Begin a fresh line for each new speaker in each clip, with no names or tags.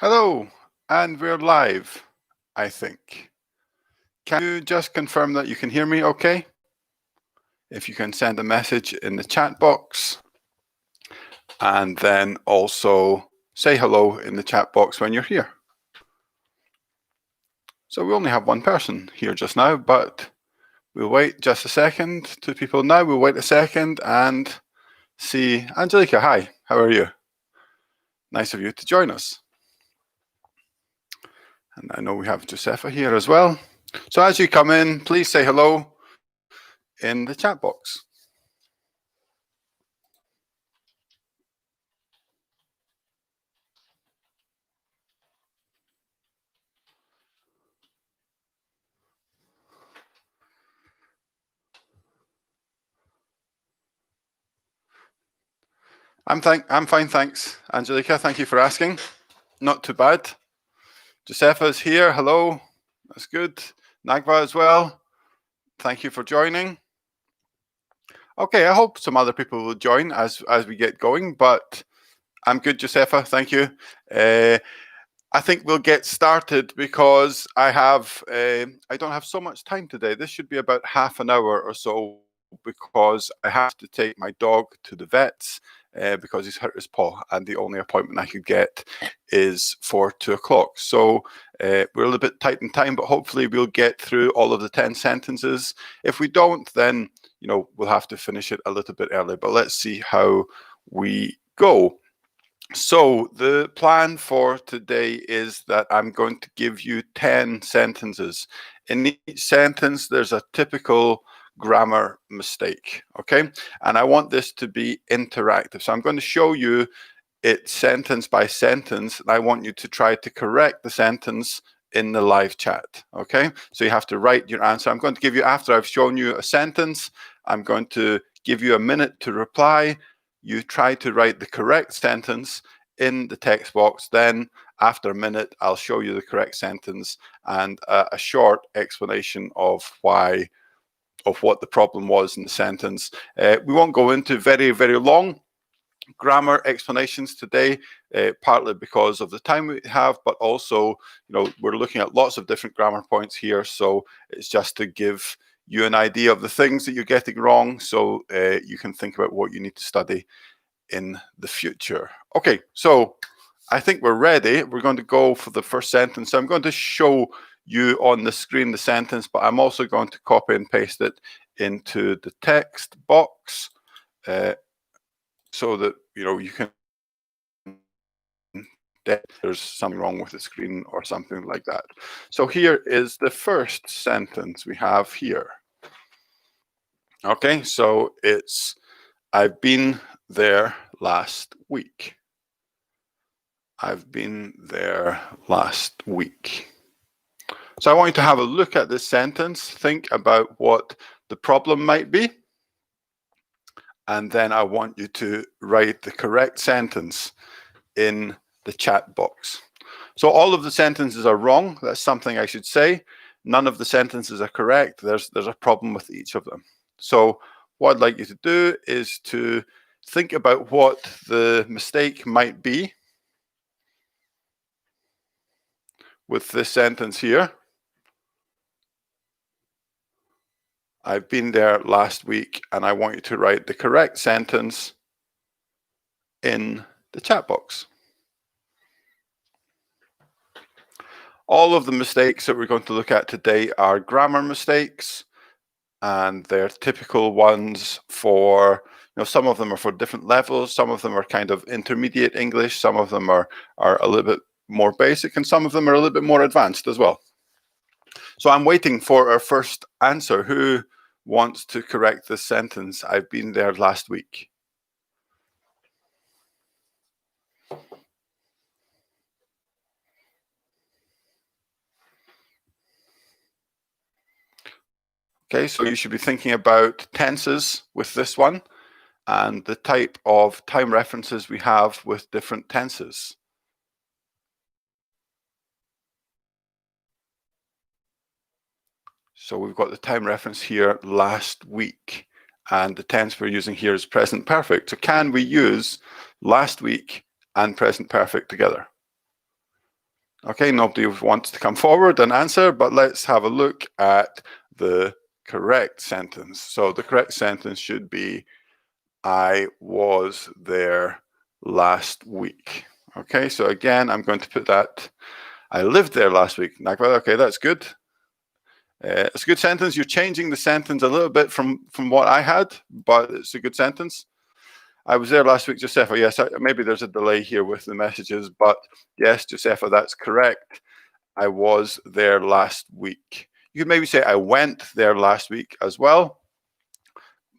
Hello, and we're live, I think. Can you just confirm that you can hear me okay? If you can send a message in the chat box, and then also say hello in the chat box when you're here. So we only have one person here just now, but we'll wait just a second. Two people now, we'll wait a second and see. Angelica, hi, how are you? Nice of you to join us. And I know we have Josefa here as well. So as you come in, please say hello in the chat box. I'm fine, thanks. Angelica, thank you for asking. Not too bad. Josefa is here. Hello. That's good. Nagva as well. Thank you for joining. Okay, I hope some other people will join as we get going, but I'm good, Josefa. Thank you. I think we'll get started because I don't have so much time today. This should be about half an hour or so because I have to take my dog to the vets because he's hurt his paw, and the only appointment I could get is for 2 o'clock. So we're a little bit tight in time, but hopefully we'll get through all of the 10 sentences. If we don't, then we'll have to finish it a little bit early. But let's see how we go. So the plan for today is that I'm going to give you 10 sentences. In each sentence, there's a typical grammar mistake, okay? And I want this to be interactive. So I'm going to show you it sentence by sentence, and I want you to try to correct the sentence in the live chat, okay? So you have to write your answer. I'm going to give you, after I've shown you a sentence, I'm going to give you a minute to reply. You try to write the correct sentence in the text box. Then after a minute, I'll show you the correct sentence and a short explanation of what the problem was in the sentence. We won't go into very, very long grammar explanations today, partly because of the time we have, but also, we're looking at lots of different grammar points here. So it's just to give you an idea of the things that you're getting wrong, so you can think about what you need to study in the future. Okay, so I think we're ready. We're going to go for the first sentence. So I'm going to show you on the screen the sentence, but I'm also going to copy and paste it into the text box so that you can there's something wrong with the screen or something like that. So here is the first sentence we have here. Okay, so it's I've been there last week. I've been there last week. So I want you to have a look at this sentence, think about what the problem might be, and then I want you to write the correct sentence in the chat box. So all of the sentences are wrong. That's something I should say. None of the sentences are correct. There's a problem with each of them. So what I'd like you to do is to think about what the mistake might be with this sentence here. I've been there last week, and I want you to write the correct sentence in the chat box. All of the mistakes that we're going to look at today are grammar mistakes, and they're typical ones for, some of them are for different levels, some of them are kind of intermediate English, some of them are a little bit more basic, and some of them are a little bit more advanced as well. So I'm waiting for our first answer. Who wants to correct this sentence? I've been there last week. Okay, so you should be thinking about tenses with this one and the type of time references we have with different tenses. So we've got the time reference here, last week, and the tense we're using here is present perfect. So can we use last week and present perfect together? Okay, nobody wants to come forward and answer, but let's have a look at the correct sentence. So the correct sentence should be, I was there last week. Okay, so again, I'm going to put that, I lived there last week. Okay, that's good. It's a good sentence. You're changing the sentence a little bit from what I had, but it's a good sentence. I was there last week, Josefa. Yes, maybe there's a delay here with the messages, but yes, Josefa, that's correct. I was there last week. You could maybe say I went there last week as well.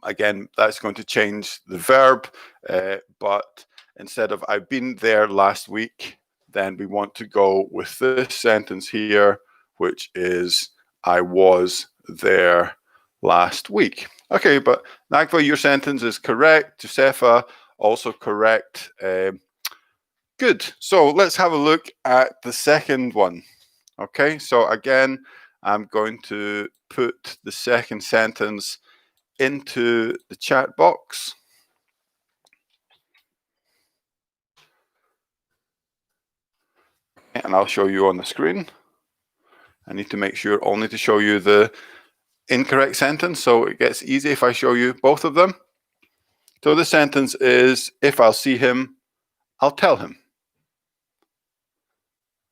Again, that's going to change the verb, but instead of I've been there last week, then we want to go with this sentence here, which is I was there last week. Okay, but Nagva, your sentence is correct. Josefa, also correct. Good. So let's have a look at the second one. Okay, so again, I'm going to put the second sentence into the chat box. And I'll show you on the screen. I need to make sure only to show you the incorrect sentence, so it gets easy if I show you both of them. So the sentence is, if I'll see him, I'll tell him.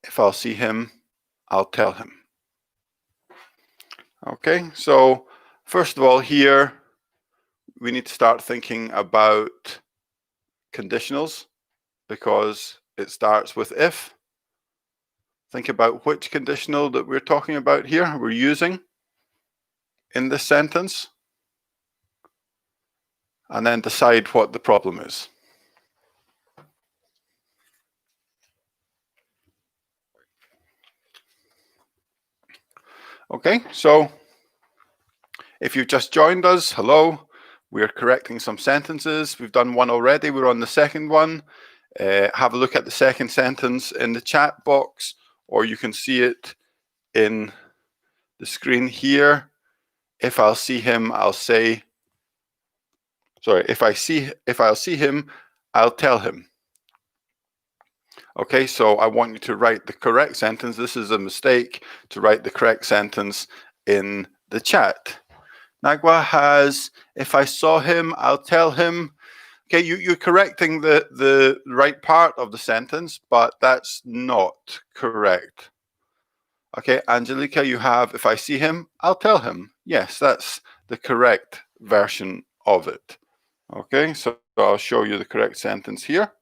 If I'll see him, I'll tell him. Okay, so first of all here, we need to start thinking about conditionals because it starts with if. Think about which conditional that we're talking about here, we're using in this sentence, and then decide what the problem is. Okay, so if you've just joined us, hello. We're correcting some sentences. We've done one already. We're on the second one. Have a look at the second sentence in the chat box, or you can see it in the screen here. If I'll see him, I'll say, sorry, if I'll see him, I'll tell him. Okay, so I want you to write the correct sentence. This is a mistake to write the correct sentence in the chat. Nagwa has, if I saw him, I'll tell him. Okay, you're correcting the right part of the sentence, but that's not correct. Okay, Angelica, you have, if I see him, I'll tell him. Yes, that's the correct version of it. Okay, so I'll show you the correct sentence here.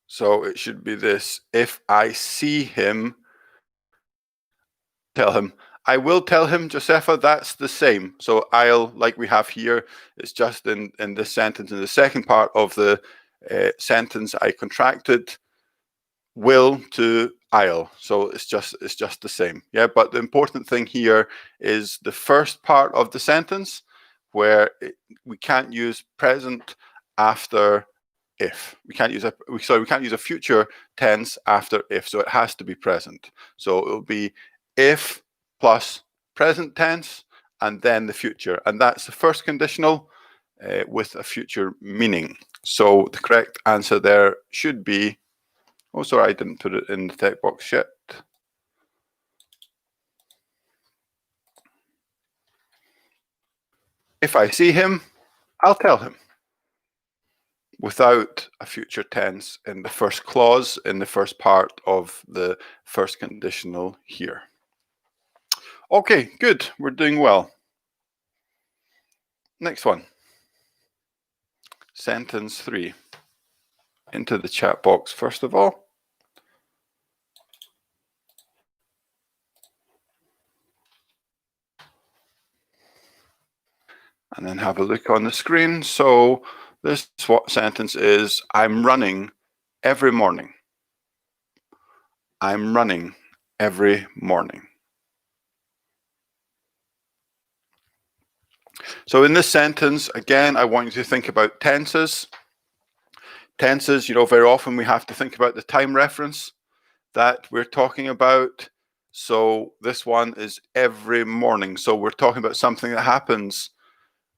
So it should be this, if I see him, tell him. I will tell him, Josefa, that's the same. So I'll, like we have here, it's just in this sentence, in the second part of the sentence, I contracted will to I'll. So it's just the same. Yeah, but the important thing here is the first part of the sentence where we can't use present after if. We can't use a future tense after if, so it has to be present. So it'll be if plus present tense and then the future, and that's the first conditional with a future meaning. So the correct answer there should be, oh sorry, I didn't put it in the text box yet. If I see him, I'll tell him, without a future tense in the first clause, in the first part of the first conditional here. Okay, good. We're doing well. Next one. Sentence 3. Into the chat box first of all. And then have a look on the screen. So this sentence is, I'm running every morning. I'm running every morning. So in this sentence, again, I want you to think about tenses. Tenses, very often we have to think about the time reference that we're talking about. So this one is every morning. So we're talking about something that happens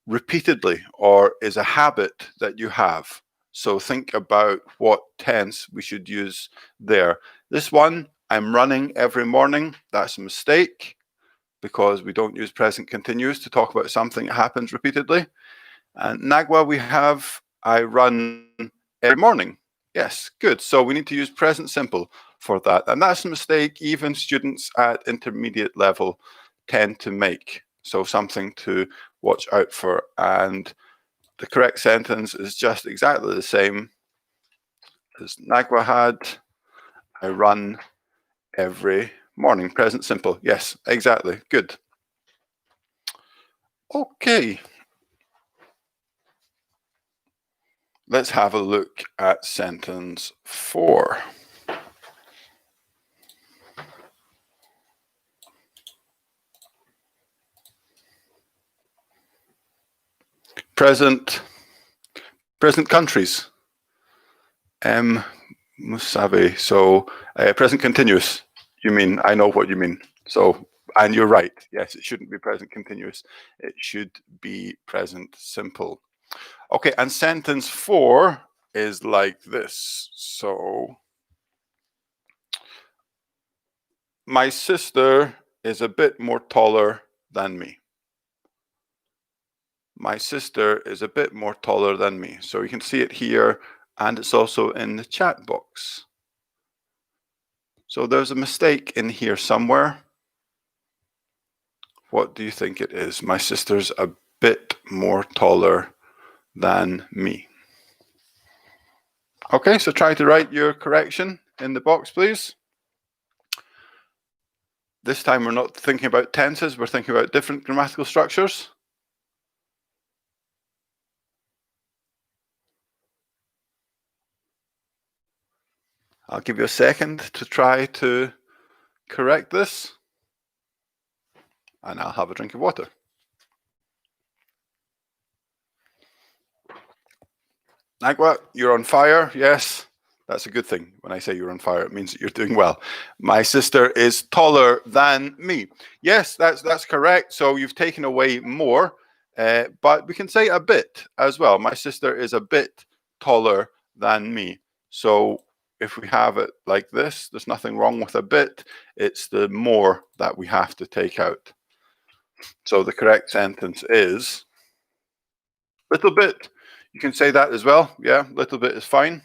repeatedly or is a habit that you have. So think about what tense we should use there. This one, I'm running every morning. That's a mistake because we don't use present continuous to talk about something that happens repeatedly. And Nagwa, we have I run every morning. Yes, good. So we need to use present simple for that. And that's a mistake even students at intermediate level tend to make. So something to watch out for. And the correct sentence is just exactly the same as Nagwa had. I run every morning. Present simple. Yes, exactly. Good. Okay. Let's have a look at sentence 4. Present countries. Musabe. So present continuous. You mean, I know what you mean. So, and you're right. Yes, it shouldn't be present continuous. It should be present simple. Okay, and sentence 4 is like this. So, my sister is a bit more taller than me. My sister is a bit more taller than me. So you can see it here, and it's also in the chat box. So there's a mistake in here somewhere. What do you think it is? My sister's a bit more taller than me. Okay, so try to write your correction in the box, please. This time we're not thinking about tenses, we're thinking about different grammatical structures. I'll give you a second to try to correct this, and I'll have a drink of water. Nagwa, you're on fire. Yes, that's a good thing. When I say you're on fire, it means that you're doing well. My sister is taller than me. Yes, that's correct. So you've taken away more, but we can say a bit as well. My sister is a bit taller than me. So if we have it like this, there's nothing wrong with a bit. It's the more that we have to take out. So the correct sentence is little bit. You can say that as well. Yeah, little bit is fine.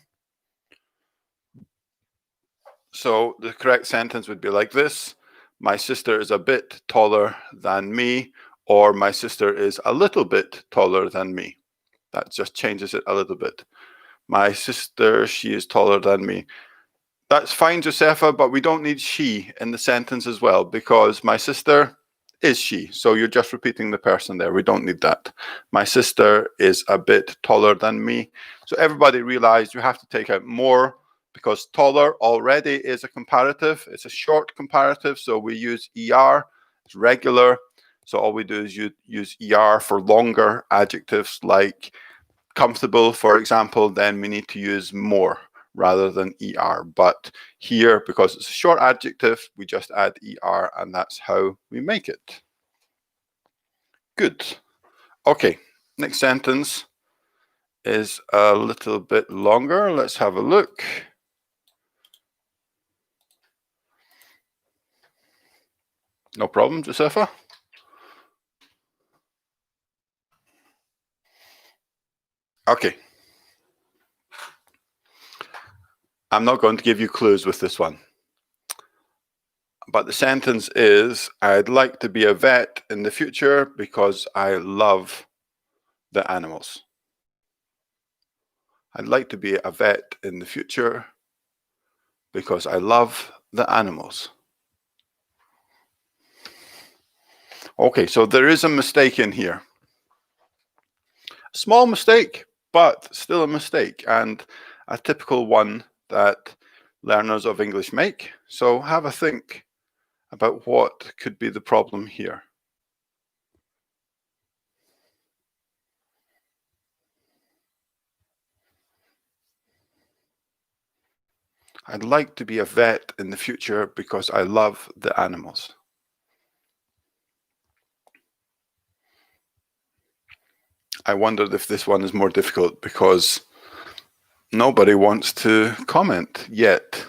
So the correct sentence would be like this. My sister is a bit taller than me, or my sister is a little bit taller than me. That just changes it a little bit. My sister, she is taller than me. That's fine, Josefa, but we don't need she in the sentence as well, because my sister is she. So you're just repeating the person there. We don't need that. My sister is a bit taller than me. So everybody realized you have to take out more, because taller already is a comparative. It's a short comparative, so we use ER. It's regular. So all we do is use ER for longer adjectives like comfortable, for example. Then we need to use more rather than ER. But here, because it's a short adjective, we just add ER, and that's how we make it. Good. Okay, next sentence is a little bit longer. Let's have a look. No problem, Josefa. Okay. I'm not going to give you clues with this one. But the sentence is, I'd like to be a vet in the future because I love the animals. I'd like to be a vet in the future because I love the animals. Okay, so there is a mistake in here. A small mistake, but still a mistake, and a typical one that learners of English make. So have a think about what could be the problem here. I'd like to be a vet in the future because I love the animals. I wondered if this one is more difficult because Nobody wants to comment yet.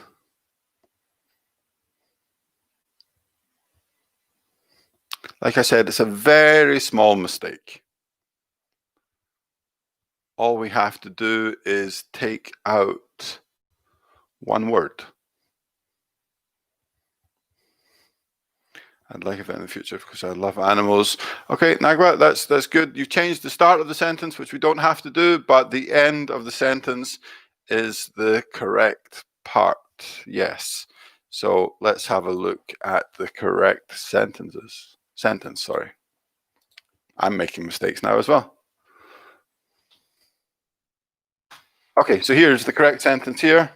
Like I said, it's a very small mistake. All we have to do is take out one word. I'd like it in the future because I love animals. Okay, Nagwa, that's good. You've changed the start of the sentence, which we don't have to do, but the end of the sentence is the correct part. Yes. So let's have a look at the correct sentence, sorry. I'm making mistakes now as well. Okay, so here's the correct sentence here.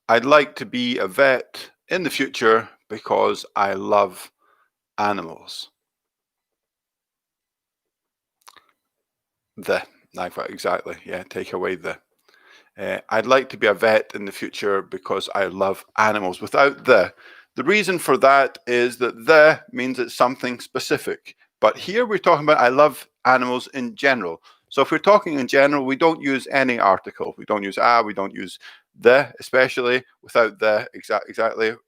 I'd like to be a vet in the future because I love animals. Exactly. Yeah, take away the. I'd like to be a vet in the future because I love animals. Without the reason for that is that the means it's something specific. But here we're talking about I love animals in general. So if we're talking in general, we don't use any article. We don't use we don't use the, especially without the, exactly,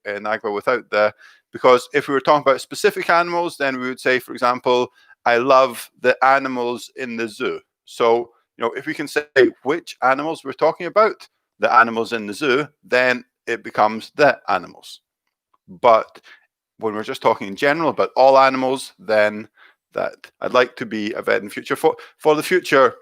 Nagwa, without the, because if we were talking about specific animals, then we would say, for example, I love the animals in the zoo. So, if we can say which animals we're talking about, the animals in the zoo, then it becomes the animals. But when we're just talking in general about all animals, then that I'd like to be a vet in the future. For the future,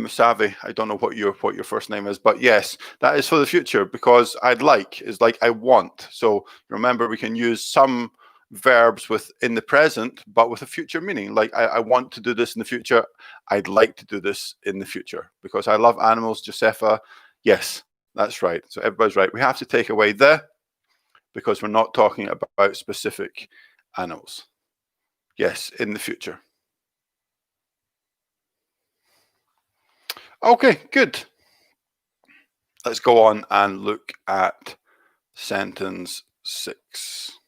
Savvy, I don't know what your first name is, but yes, that is for the future, because I'd like is like I want. So remember, we can use some verbs in the present, but with a future meaning. Like I want to do this in the future. I'd like to do this in the future because I love animals. Josefa, yes, that's right. So everybody's right. We have to take away the, because we're not talking about specific animals. Yes, in the future. Okay, good. Let's go on and look at sentence 6.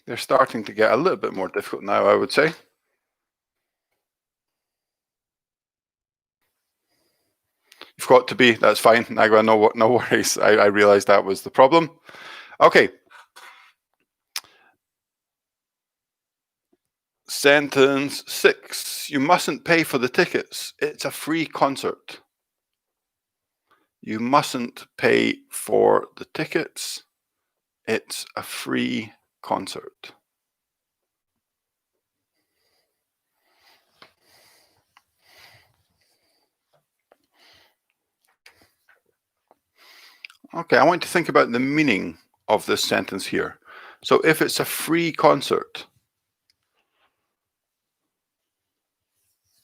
They're starting to get a little bit more difficult now, I would say. You've got to be, that's fine, Nagwa, no worries. I realized that was the problem. Okay. Sentence 6. You mustn't pay for the tickets. It's a free concert. You mustn't pay for the tickets. It's a free concert. Okay, I want to think about the meaning of this sentence here. So if it's a free concert,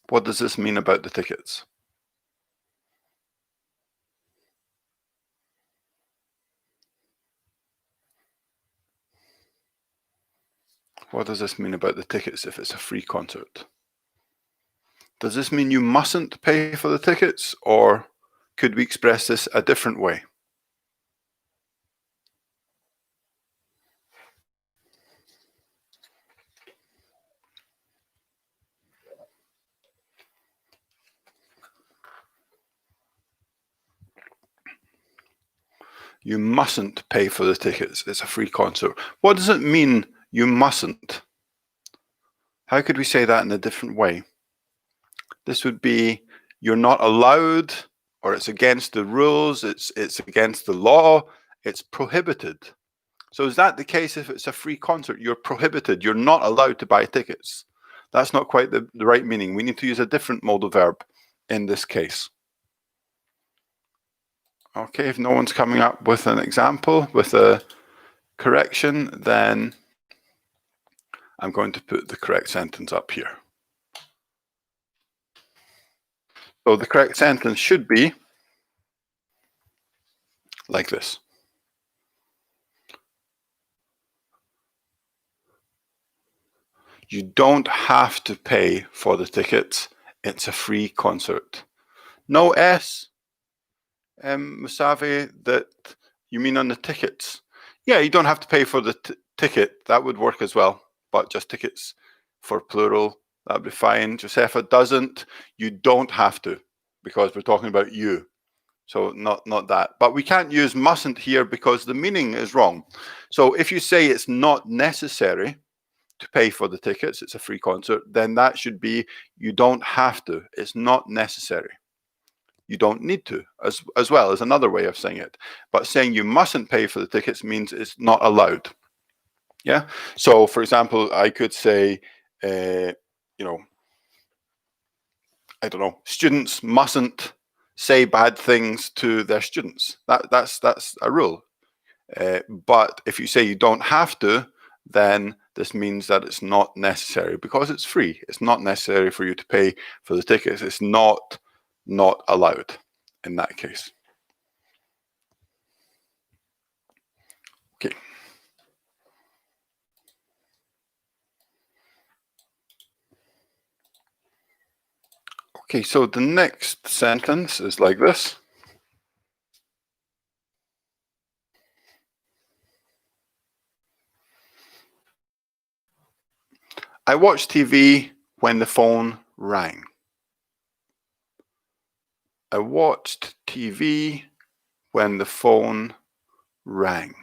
what does this mean about the tickets? What does this mean about the tickets if it's a free concert? Does this mean you mustn't pay for the tickets, or could we express this a different way? You mustn't pay for the tickets. It's a free concert. What does it mean, you mustn't? How could we say that in a different way? This would be, you're not allowed, or it's against the rules, it's against the law, it's prohibited. So is that the case if it's a free concert? You're prohibited, you're not allowed to buy tickets. That's not quite the right meaning. We need to use a different modal verb in this case. Okay, if no one's coming up with an example, with a correction, then I'm going to put the correct sentence up here. So the correct sentence should be like this. You don't have to pay for the tickets. It's a free concert. No S, Musavi, that you mean on the tickets. Yeah, you don't have to pay for the ticket, that would work as well, but just tickets for plural, that would be fine. Josefa doesn't. You don't have to, because we're talking about you. So not that. But we can't use mustn't here because the meaning is wrong. So if you say it's not necessary to pay for the tickets, it's a free concert, then that should be you don't have to. It's not necessary. You don't need to, as well as another way of saying it. But saying you mustn't pay for the tickets means it's not allowed. Yeah. So for example, I could say, I don't know, students mustn't say bad things to their students. That's a rule. But if you say you don't have to, then this means that it's not necessary because it's free. It's not necessary for you to pay for the tickets. It's not allowed in that case. Okay. Okay, so the next sentence is like this. I watched TV when the phone rang. I watched TV when the phone rang.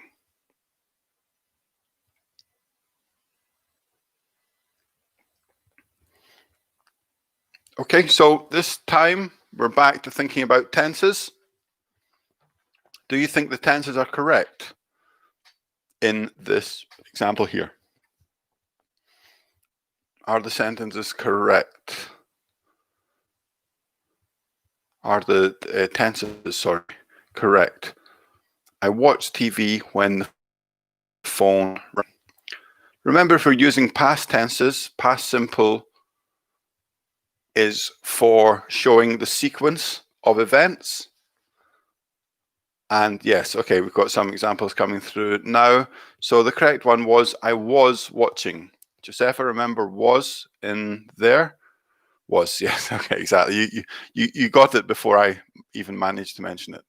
Okay, so this time we're back to thinking about tenses. Do you think the tenses are correct in this example here? Are the sentences correct? Are the tenses, correct? I watched TV when the phone rang. Remember, if we're using past tenses, past simple is for showing the sequence of events. And yes, okay, we've got some examples coming through now. So the correct one was, I was watching. Josefa, remember was in there? Was, yes, okay, exactly. You got it before I even managed to mention it.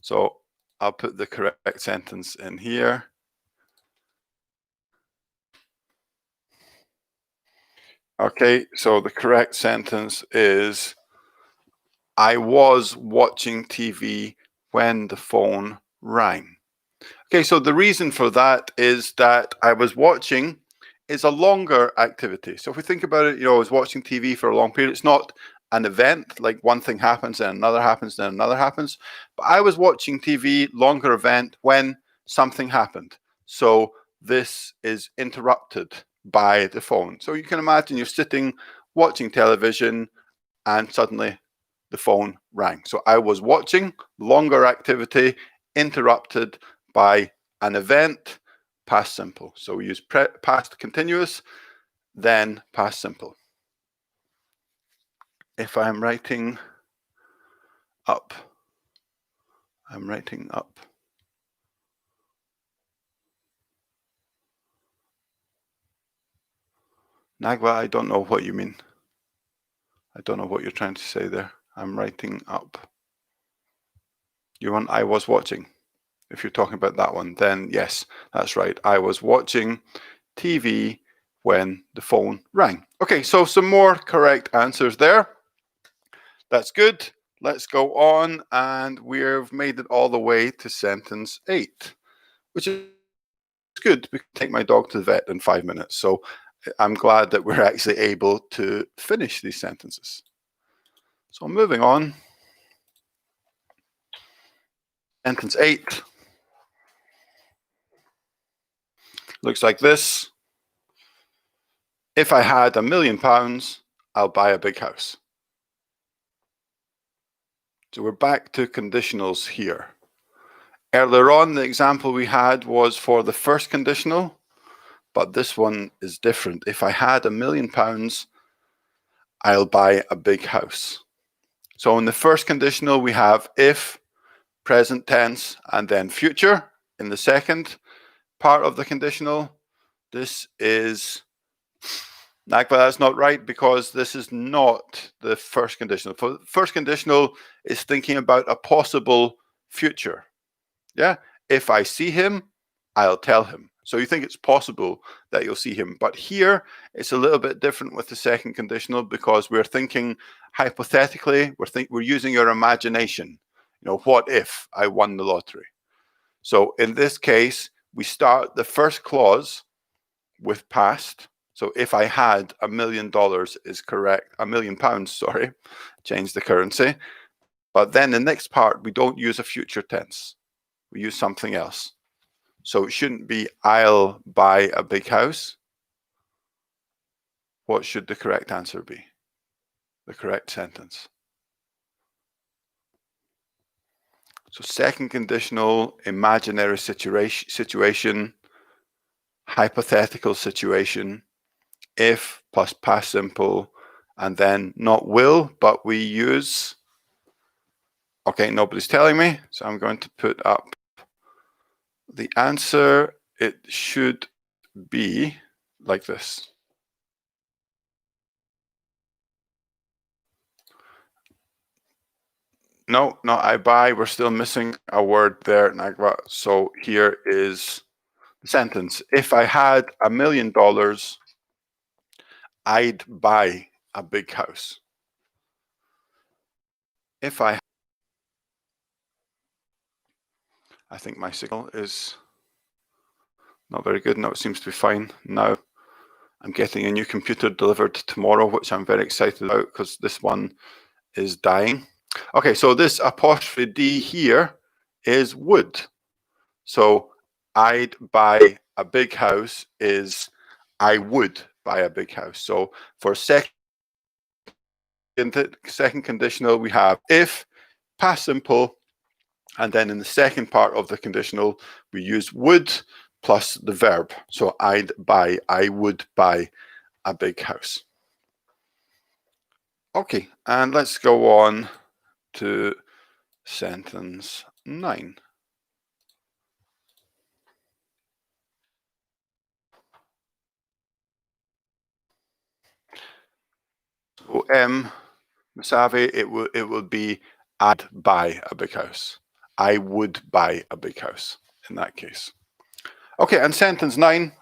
So I'll put the correct sentence in here. Okay, so the correct sentence is, I was watching TV when the phone rang. Okay, so the reason for that is that I was watching is a longer activity. So if we think about it, I was watching TV for a long period. It's not an event, like one thing happens, then another happens, then another happens. But I was watching TV, longer event, when something happened. So this is interrupted by the phone. So you can imagine you're sitting watching television and suddenly the phone rang. So I was watching, longer activity, interrupted by an event, past simple. So we use past continuous, then past simple. If I'm writing up, I'm writing up. Nagwa, I don't know what you mean. I don't know what you're trying to say there. I'm writing up. You want I was watching? If you're talking about that one, then yes, that's right. I was watching TV when the phone rang. Okay, so some more correct answers there. That's good. Let's go on, and we've made it all the way to sentence 8, which is good. We can take my dog to the vet in 5 minutes. So I'm glad that we're actually able to finish these sentences. So moving on. Sentence 8 looks like this. If I had £1 million, I'll buy a big house. So we're back to conditionals here. Earlier on, the example we had was for the first conditional, but this one is different. If I had £1 million, I'll buy a big house. So in the first conditional, we have if, present tense, and then future. In the second part of the conditional, this is Nagva, that's not right, because this is not the first conditional. For the first conditional is thinking about a possible future. Yeah, if I see him, I'll tell him. So you think it's possible that you'll see him. But here, it's a little bit different with the second conditional because we're thinking hypothetically, we're using our imagination. You know, what if I won the lottery? So in this case, we start the first clause with past. So if I had $1 million is correct, £1 million, sorry, change the currency. But then the next part, we don't use a future tense. We use something else. So it shouldn't be I'll buy a big house. What should the correct answer be? The correct sentence. So second conditional, imaginary situation, hypothetical situation, if plus past simple, and then not will, but we use, okay, nobody's telling me, so I'm going to put up the answer. It should be like this. No, I buy. We're still missing a word there, Nagva. So here is the sentence. If I had $1 million, I'd buy a big house. If I think my signal is not very good. No, it seems to be fine now. I'm getting a new computer delivered tomorrow, which I'm very excited about because this one is dying. Okay, so this apostrophe D here is would. So I'd buy a big house is I would buy a big house. So for second conditional, we have if, past simple, and then in the second part of the conditional, we use would plus the verb. So I'd buy, I would buy a big house. Okay, and let's go on to sentence 9. So Musavi, it will be I'd buy a big house. I would buy a big house in that case. Okay, and sentence 9.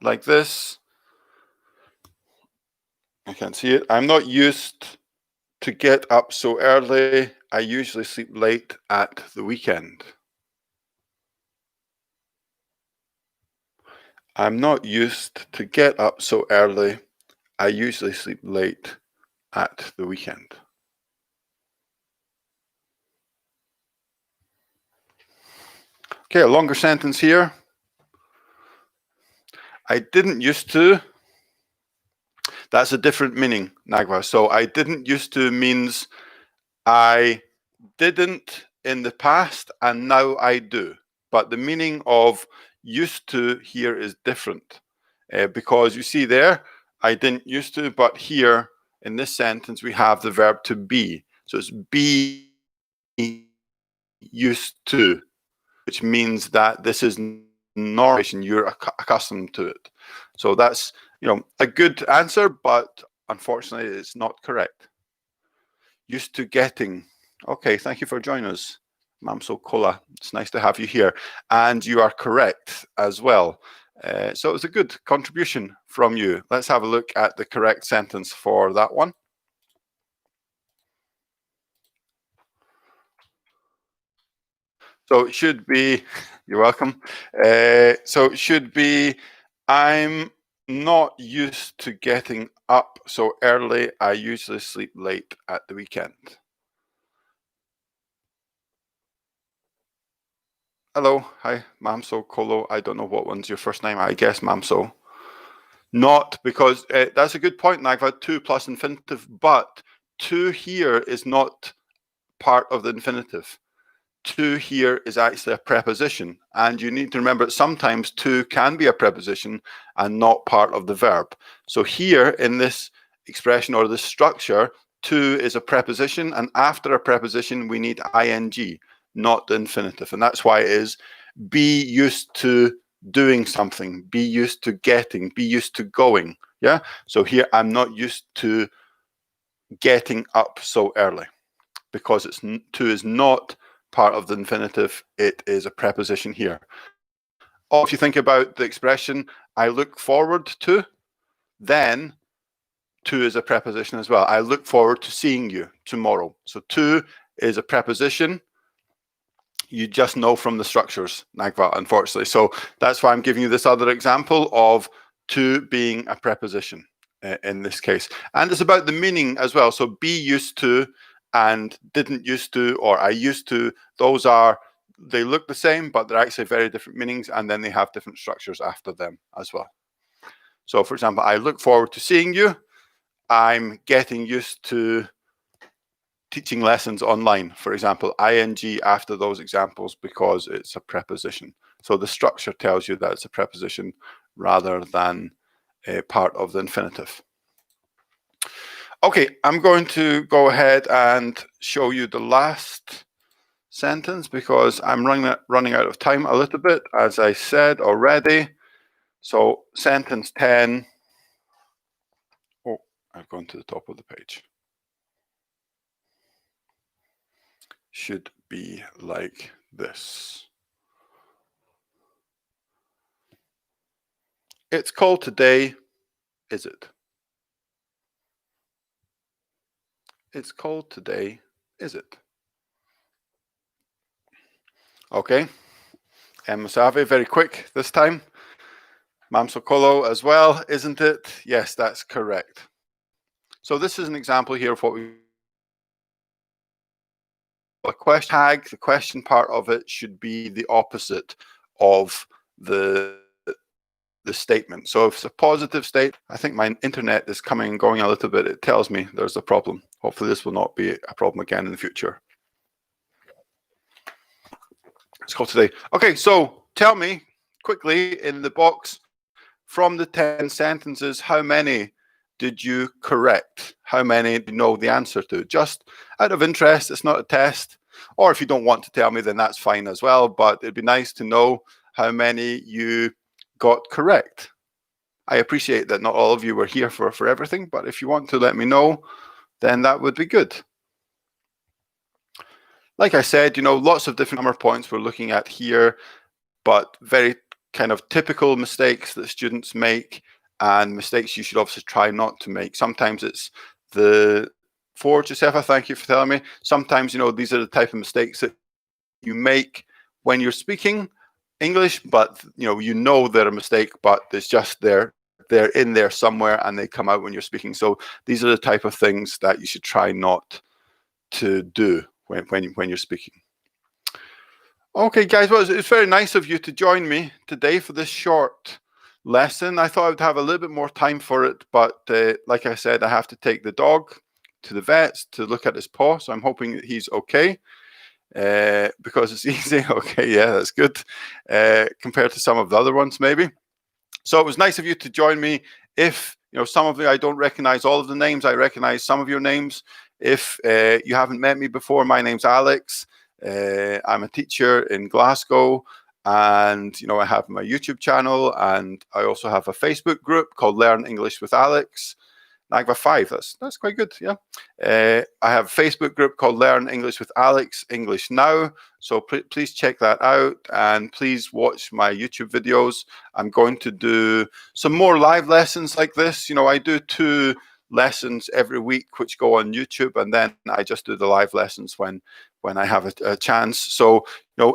Like this. I can't see it. I'm not used to get up so early. I usually sleep late at the weekend. I'm not used to get up so early. I usually sleep late at the weekend. Okay, a longer sentence here. I didn't used to. That's a different meaning, Nagwa. So I didn't used to means I didn't in the past and now I do. But the meaning of used to here is different because you see there, I didn't used to, but here in this sentence, we have the verb to be. So it's be used to, which means that this is normal, you're accustomed to it. So that's, a good answer, but unfortunately it's not correct. Used to getting. Okay, thank you for joining us, Mamso Kola. It's nice to have you here. And you are correct as well. So it was a good contribution from you. Let's have a look at the correct sentence for that one. So it should be, you're welcome. So it should be, I'm not used to getting up so early. I usually sleep late at the weekend. Hello, hi, Mamso, Kolo. I don't know what one's your first name. I guess Mamso. Not because that's a good point, Nagva. To plus infinitive, but to here is not part of the infinitive. To here is actually a preposition, and you need to remember that sometimes to can be a preposition and not part of the verb. So here in this expression or this structure, to is a preposition, and after a preposition we need ing, not the infinitive, and that's why it is be used to doing something, be used to getting, be used to going. Yeah, so here I'm not used to getting up so early. because to is not part of the infinitive. It is a preposition here. Or if you think about the expression, I look forward to, then to is a preposition as well. I look forward to seeing you tomorrow. So to is a preposition. You just know from the structures, Nagva, unfortunately. So that's why I'm giving you this other example of to being a preposition in this case. And it's about the meaning as well. So be used to and didn't used to, or I used to, they look the same, but they're actually very different meanings, and then they have different structures after them as well. So for example, I look forward to seeing you. I'm getting used to teaching lessons online, for example, ing after those examples because it's a preposition. So the structure tells you that it's a preposition rather than a part of the infinitive. Okay, I'm going to go ahead and show you the last sentence because I'm running out of time a little bit, as I said already. So sentence 10. Oh, I've gone to the top of the page. Should be like this. It's called today, is it? It's called today, is it? Okay. Masave, very quick this time. Mamsokolo as well, isn't it? Yes, that's correct. So this is an example here of what we a question tag. The question part of it should be the opposite of the statement. So if it's a positive state, I think my internet is coming and going a little bit. It tells me there's a problem. Hopefully this will not be a problem again in the future. It's called today. Okay, so tell me quickly in the box, from the 10 sentences, how many did you correct? How many do you know the answer to? Just out of interest, it's not a test. Or if you don't want to tell me, then that's fine as well. But it'd be nice to know how many you got correct. I appreciate that not all of you were here for everything, but if you want to let me know, then that would be good. Like I said, lots of different grammar points we're looking at here, but very kind of typical mistakes that students make and mistakes you should obviously try not to make. Sometimes it's Josefa, thank you for telling me. Sometimes, these are the type of mistakes that you make when you're speaking English, but they're a mistake, but it's just they're in there somewhere and they come out when you're speaking. So these are the type of things that you should try not to do when you're speaking. Okay, guys, well, it's very nice of you to join me today for this short lesson. I thought I would have a little bit more time for it, but like I said, I have to take the dog to the vets to look at his paw, so I'm hoping that he's okay. Because it's easy. Okay, yeah, that's good compared to some of the other ones maybe. So it was nice of you to join me. If some of you, I don't recognize all of the names, I recognize some of your names. If you haven't met me before, my name's Alex. I'm a teacher in Glasgow, and I have my YouTube channel, and I also have a Facebook group called Learn English with Alex. Nagva 5, that's quite good, yeah. I have a Facebook group called Learn English with Alex, English Now. So please check that out, and please watch my YouTube videos. I'm going to do some more live lessons like this. I do 2 lessons every week which go on YouTube, and then I just do the live lessons when I have a chance. So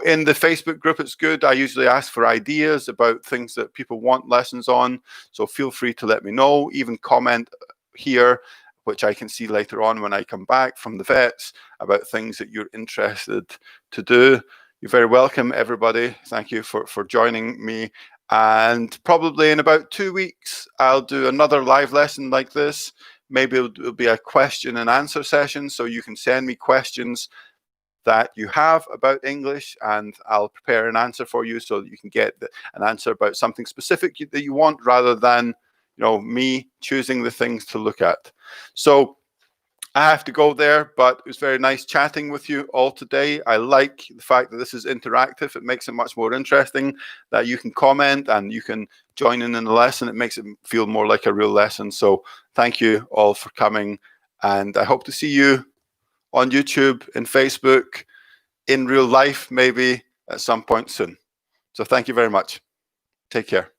in the Facebook group, it's good. I usually ask for ideas about things that people want lessons on, so feel free to let me know. Even comment here, which I can see later on when I come back from the vets, about things that you're interested to do. You're very welcome, everybody. Thank you for joining me. And probably in about 2 weeks, I'll do another live lesson like this. Maybe it'll be a question and answer session, so you can send me questions that you have about English, and I'll prepare an answer for you so that you can get an answer about something specific that you want, rather than me choosing the things to look at. So I have to go there, but it was very nice chatting with you all today. I like the fact that this is interactive. It makes it much more interesting, that you can comment and you can join in the lesson. It makes it feel more like a real lesson. So thank you all for coming, and I hope to see you on YouTube, in Facebook, in real life, maybe at some point soon. So thank you very much. Take care.